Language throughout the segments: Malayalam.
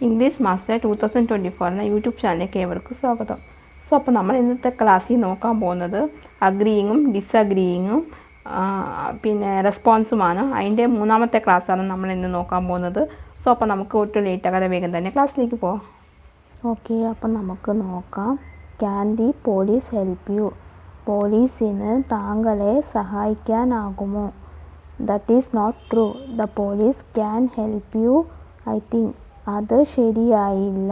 ഇംഗ്ലീഷ് മാസ്റ്റർ 2024 എന്ന യൂട്യൂബ് ചാനലിലേക്ക് ഏവർക്കും സ്വാഗതം. അപ്പോൾ നമ്മൾ ഇന്നത്തെ ക്ലാസ്സിൽ നോക്കാൻ പോകുന്നത് അഗ്രീയിങ്ങും ഡിസഗ്രീയിങ്ങും പിന്നെ റെസ്പോൺസുമാണ്. അതിൻ്റെ മൂന്നാമത്തെ ക്ലാസ്സാണ് നമ്മൾ ഇന്ന് നോക്കാൻ പോകുന്നത്. അപ്പോൾ നമുക്ക് ഒട്ടും ലേറ്റാകാതെ വേഗം തന്നെ ക്ലാസ്സിലേക്ക് പോകാം. ഓക്കെ, അപ്പം നമുക്ക് നോക്കാം. Can the police help you? പോലീസിന് താങ്കളെ സഹായിക്കാനാകുമോ? That is not true. The police can help you I think. അത് ശരിയായില്ല.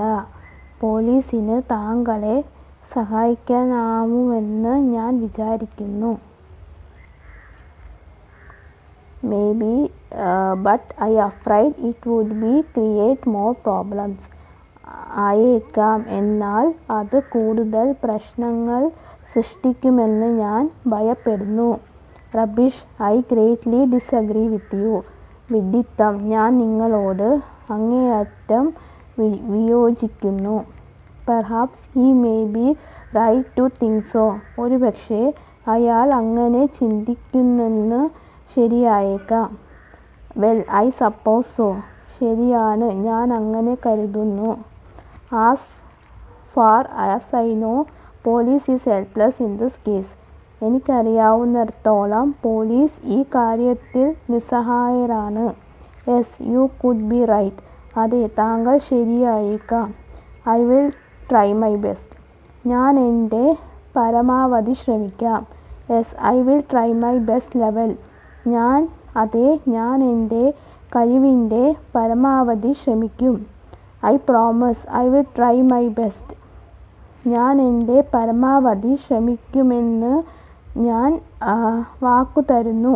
പോലീസിന് താങ്കളെ സഹായിക്കാനാവുമെന്ന് ഞാൻ വിചാരിക്കുന്നു. May be but I afraid it would be create more problems. ആയേക്കാം, എന്നാൽ അത് കൂടുതൽ പ്രശ്നങ്ങൾ സൃഷ്ടിക്കുമെന്ന് ഞാൻ ഭയപ്പെടുന്നു. Rubbish, I greatly disagree with you. വിഡ്ഢിത്തം, ഞാൻ നിങ്ങളോട് അങ്ങേയറ്റം വിയോജിക്കുന്നു. Perhaps he may be right to think so. ഒരുപക്ഷെ അയാൾ അങ്ങനെ ചിന്തിക്കുന്നെന്ന് ശരിയായേക്കാം. Well, I suppose so. ശരിയാണ്, ഞാൻ അങ്ങനെ കരുതുന്നു. As far as I know, police is helpless in this case. എനിക്കറിയാവുന്നിടത്തോളം പോലീസ് ഈ കാര്യത്തിൽ നിസ്സഹായരാണ്. Yes, you could be right. അതെ, താങ്കൾ ശരിയായേക്കാം. I will try my best. ഞാൻ എൻ്റെ പരമാവധി ശ്രമിക്കാം. Yes, I will try my best level. ഞാൻ എൻ്റെ കഴിവിൻ്റെ പരമാവധി ശ്രമിക്കും. I promise I will try my best. ഞാൻ എൻ്റെ പരമാവധി ശ്രമിക്കുമെന്ന് ഞാൻ വാക്കു തരുന്നു.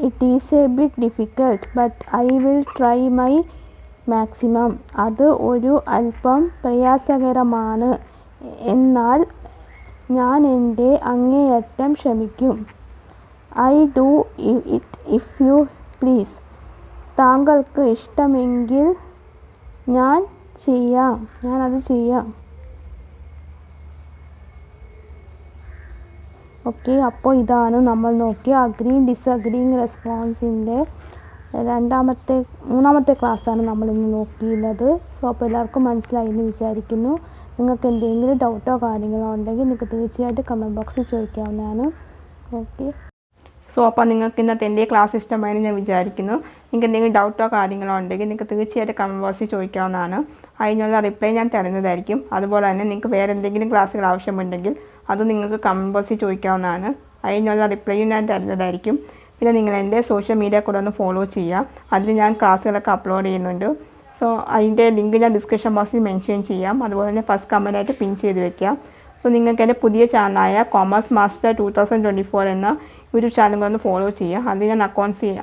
It is A bit difficult but I will try my maximum. അത് ഒരു അല്പം പ്രയാസകരമാണ്, എന്നാൽ ഞാൻ എൻ്റെ അങ്ങേയറ്റം ശ്രമിക്കും. I do it if you please. താങ്കൾക്ക് ഇഷ്ടമെങ്കിൽ ഞാനത് ചെയ്യാം. ഓക്കെ, അപ്പോൾ ഇതാണ് നമ്മൾ നോക്കിയ അഗ്രീയിങ് ഡിസഗ്രീയിങ് റെസ്പോൺസിൻ്റെ മൂന്നാമത്തെ ക്ലാസ്സാണ് നമ്മളിന്ന് നോക്കിയുള്ളത്. സോ അപ്പോൾ എല്ലാവർക്കും മനസ്സിലായി എന്ന് വിചാരിക്കുന്നു. നിങ്ങൾക്ക് എന്തെങ്കിലും ഡൗട്ടോ കാര്യങ്ങളോ ഉണ്ടെങ്കിൽ നിങ്ങൾക്ക് തീർച്ചയായിട്ടും കമൻറ്റ് ബോക്സിൽ ചോദിക്കാവുന്നതാണ്. ഓക്കെ, അപ്പോൾ നിങ്ങൾക്ക് ഇന്നത്തെ എൻ്റെ ക്ലാസ് ഇഷ്ടമായെന്ന് ഞാൻ വിചാരിക്കുന്നു. നിങ്ങൾക്ക് എന്തെങ്കിലും ഡൗട്ടോ കാര്യങ്ങളോ ഉണ്ടെങ്കിൽ നിങ്ങൾക്ക് തീർച്ചയായിട്ടും കമൻറ്റ് ബോക്സിൽ ചോദിക്കാവുന്നതാണ്. അതിനുള്ള റിപ്ലൈ ഞാൻ തരുന്നതായിരിക്കും. അതുപോലെ തന്നെ നിങ്ങൾക്ക് വേറെ എന്തെങ്കിലും ക്ലാസ്സുകൾ ആവശ്യമുണ്ടെങ്കിൽ അതും നിങ്ങൾക്ക് കമൻറ്റ് ബോക്സിൽ ചോദിക്കാവുന്നതാണ്. അതിനുള്ള റിപ്ലൈയും ഞാൻ തരുന്നതായിരിക്കും. പിന്നെ നിങ്ങൾ എൻ്റെ സോഷ്യൽ മീഡിയ കൂടെ ഒന്ന് ഫോളോ ചെയ്യുക. അതിൽ ഞാൻ ക്ലാസ്സുകളൊക്കെ അപ്ലോഡ് ചെയ്യുന്നുണ്ട്. സോ അതിൻ്റെ ലിങ്ക് ഞാൻ ഡിസ്ക്രിപ്ഷൻ ബോക്സിൽ മെൻഷൻ ചെയ്യാം. അതുപോലെ തന്നെ ഫസ്റ്റ് കമൻറ്റായിട്ട് പിൻ ചെയ്ത് വെക്കാം. സോ നിങ്ങൾക്ക് എൻ്റെ പുതിയ ചാനലായ കോമേഴ്സ് മാസ്റ്റർ 2024 എന്ന യൂട്യൂബ് ചാനൽ ഒന്ന് ഫോളോ ചെയ്യുക. അതിൽ ഞാൻ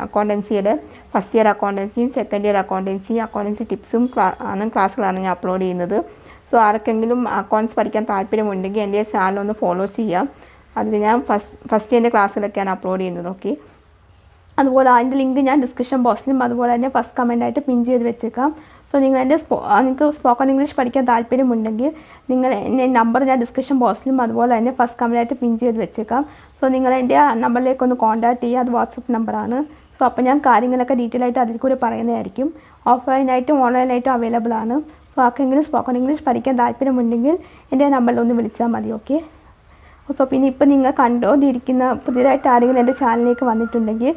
അക്കൗണ്ടൻസിയുടെ ഫസ്റ്റ് ഇയർ അക്കൗണ്ടൻസിയും സെക്കൻഡ് ഇയർ അക്കൗണ്ടൻസി ടിപ്സും ക്ലാസ്സുകളാണ് ഞാൻ അപ്ലോഡ് ചെയ്യുന്നത്. സോ ആർക്കെങ്കിലും അക്കൗണ്ട്സ് പഠിക്കാൻ താല്പര്യമുണ്ടെങ്കിൽ എൻ്റെ ചാനൽ ഒന്ന് ഫോളോ ചെയ്യാം. അതിൽ ഞാൻ ഫസ്റ്റ് ഇയറിൻ്റെ ക്ലാസ്സിലൊക്കെയാണ് അപ്ലോഡ് ചെയ്യുന്നത്. ഓക്കെ, അതുപോലെ അതിൻ്റെ ലിങ്ക് ഞാൻ ഡിസ്ക്രിപ്ഷൻ ബോക്സിലും അതുപോലെ തന്നെ ഫസ്റ്റ് കമൻറ്റായിട്ട് പിൻ ചെയ്ത് വെച്ചേക്കാം. സോ നിങ്ങൾക്ക് സ്പോക്കൺ ഇംഗ്ലീഷ് പഠിക്കാൻ താല്പര്യമുണ്ടെങ്കിൽ എൻ്റെ നമ്പർ ഞാൻ ഡിസ്ക്രിപ്ഷൻ ബോക്സിലും അതുപോലെ തന്നെ ഫസ്റ്റ് കമൻറ്റായിട്ട് പിൻ ചെയ്ത് വെച്ചേക്കാം. സോ നിങ്ങൾ എൻ്റെ നമ്പറിലേക്കൊന്ന് കോൺടാക്ട് ചെയ്യുക. അത് വാട്സപ്പ് നമ്പറാണ്. സോ അപ്പോൾ ഞാൻ കാര്യങ്ങളൊക്കെ ഡീറ്റെയിൽ ആയിട്ട് അതിൽ കൂടി പറയുന്നതായിരിക്കും. ഓഫ്ലൈനായിട്ടും ഓൺലൈനായിട്ടും അവൈലബിൾ ആണ്. സോ ആർക്കെങ്കിലും സ്പോക്കൺ ഇംഗ്ലീഷ് പഠിക്കാൻ താല്പര്യമുണ്ടെങ്കിൽ എൻ്റെ നമ്പറിൽ ഒന്ന് വിളിച്ചാൽ മതി. ഓക്കെ, സോ പിന്നെ ഇപ്പോൾ നിങ്ങൾ കണ്ടുകൊണ്ടിരിക്കുന്ന പുതിയതായിട്ട് ആരെങ്കിലും എൻ്റെ ചാനലിലേക്ക് വന്നിട്ടുണ്ടെങ്കിൽ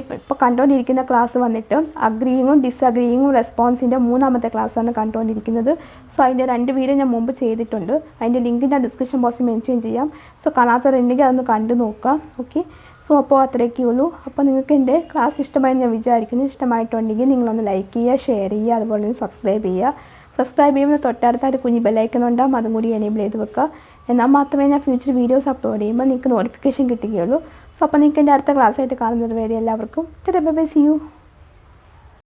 ഇപ്പോൾ കണ്ടുകൊണ്ടിരിക്കുന്ന ക്ലാസ് വന്നിട്ട് അഗ്രീയിങ്ങും ഡിസഗ്രീയിങ്ങും റെസ്പോൺസിൻ്റെ മൂന്നാമത്തെ ക്ലാസ്സാണ് കണ്ടുകൊണ്ടിരിക്കുന്നത്. സോ അതിൻ്റെ 2 വീഡിയോ ഞാൻ മുമ്പ് ചെയ്തിട്ടുണ്ട്. അതിൻ്റെ ലിങ്ക് ഞാൻ ഡിസ്ക്രിപ്ഷൻ ബോക്സിൽ മെൻഷൻ ചെയ്യാം. സോ കാണാത്തവരുണ്ടെങ്കിൽ അതൊന്ന് കണ്ടു നോക്കാം. ഓക്കെ, സോ അപ്പോൾ അത്രയൊക്കെ ഉള്ളൂ. അപ്പോൾ നിങ്ങൾക്ക് എൻ്റെ ക്ലാസ് ഇഷ്ടമായി ഞാൻ വിചാരിക്കുന്നു. ഇഷ്ടമായിട്ടുണ്ടെങ്കിൽ നിങ്ങളൊന്ന് ലൈക്ക് ചെയ്യുക, ഷെയർ ചെയ്യുക, അതുപോലെ തന്നെ സബ്സ്ക്രൈബ് ചെയ്യുക. സബ്സ്ക്രൈബ് ചെയ്യുമ്പോൾ തൊട്ടടുത്തായിട്ട് കുഞ്ഞ് ബെല്ലൈക്കൺ ഉണ്ടാകും, അതും കൂടി എനേബിൾ ചെയ്ത് വെക്കുക. എന്നാൽ മാത്രമേ ഞാൻ ഫ്യൂച്ചർ വീഡിയോസ് അപ്ലോഡ് ചെയ്യുമ്പോൾ നിങ്ങൾക്ക് നോട്ടിഫിക്കേഷൻ കിട്ടുകയുള്ളൂ. സോ അപ്പോൾ നിങ്ങൾക്ക് എൻ്റെ അടുത്ത ക്ലാസ്സായിട്ട് കാണുന്നത് വരെ എല്ലാവർക്കും ബൈ ബൈ, സീ യു.